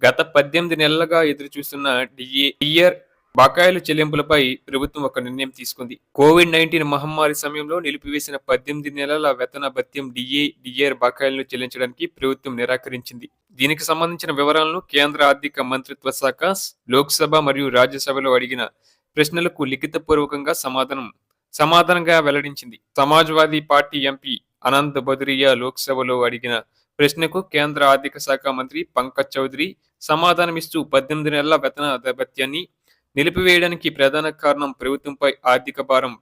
గత 18 నెలలుగా ఎదురుచూస్తున్న డిఏ బకాయిల చెల్లింపులపై ప్రభుత్వం ఒక నిర్ణయం తీసుకుంది. కోవిడ్-19 మహమ్మారి సమయంలో నిలిపివేసిన 18 నెలల వేతన భత్యం డిఏఆర్ బకాయిలను చెల్లించడానికి ప్రభుత్వం నిరాకరించింది. దీనికి సంబంధించిన వివరాలను కేంద్ర ఆర్థిక మంత్రిత్వ శాఖ లోక్సభ మరియు రాజ్యసభలో అడిగిన ప్రశ్నలకు లిఖితపూర్వకంగా సమాధానంగా వెల్లడించింది. సమాజ్వాదీ పార్టీ ఎంపీ అనంత్ బదురియా లోక్సభలో అడిగిన ప్రశ్నకు కేంద్ర ఆర్థిక శాఖ మంత్రి పంకజ్ చౌదరి సమాధానమిస్తూ 18 నెలల వేతన భత్యాన్ని నిలిపివేయడానికి ప్రధాన కారణం ప్రభుత్వంపై ఆర్థిక భారం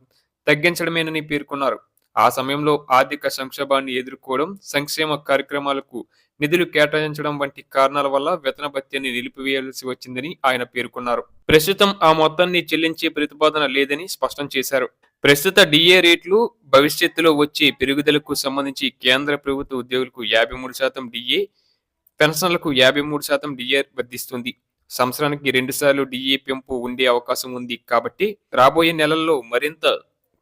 తగ్గించడమేనని పేర్కొన్నారు. ఆ సమయంలో ఆర్థిక సంక్షోభాన్ని ఎదుర్కోవడం, సంక్షేమ కార్యక్రమాలకు నిధులు కేటాయించడం వంటి కారణాల వల్ల వేతన భత్యాన్ని నిలిపివేయాల్సి వచ్చిందని ఆయన పేర్కొన్నారు. ప్రస్తుతం ఆ మొత్తాన్ని చెల్లించే ప్రతిపాదన లేదని స్పష్టం చేశారు. ప్రస్తుత డిఏ రేట్లు భవిష్యత్తులో వచ్చే పెరుగుదలకు సంబంధించి కేంద్ర ప్రభుత్వ ఉద్యోగులకు 53% డిఏ, పెన్షన్లకు 53% డిఏ వర్తిస్తుంది. సంవత్సరానికి 2 సార్లు డిఏ పెంపు ఉండే అవకాశం ఉంది కాబట్టి రాబోయే నెలల్లో మరింత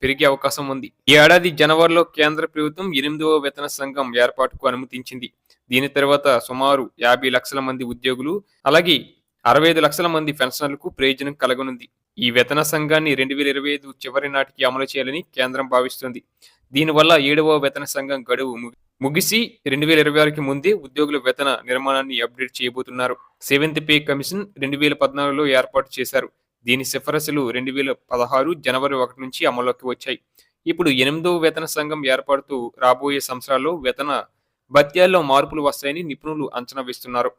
పెరిగే అవకాశం ఉంది. ఈ ఏడాది జనవరిలో కేంద్ర ప్రభుత్వం 8వ వేతన సంఘం ఏర్పాటుకు అనుమతించింది. దీని తర్వాత సుమారు 50 లక్షల మంది ఉద్యోగులు అలాగే 65 లక్షల మంది పెన్షనర్లకు ప్రయోజనం కలగనుంది. ఈ వేతన సంఘాన్ని 2025 చివరి నాటికి అమలు చేయాలని కేంద్రం భావిస్తుంది. దీనివల్ల 7వ వేతన సంఘం గడువు ముగిసి 2026కి ముందే ఉద్యోగుల వేతన నిర్మాణాన్ని అప్డేట్ చేయబోతున్నారు. 7th పే కమిషన్ 2014లో ఏర్పాటు చేశారు. దీని సిఫారసులు 2016 జనవరి 1 నుంచి అమల్లోకి వచ్చాయి. ఇప్పుడు 8వ వేతన సంఘం ఏర్పాటుతో రాబోయే సంవత్సరాల్లో వేతన భత్యాల్లో మార్పులు వస్తాయని నిపుణులు అంచనా వేస్తున్నారు.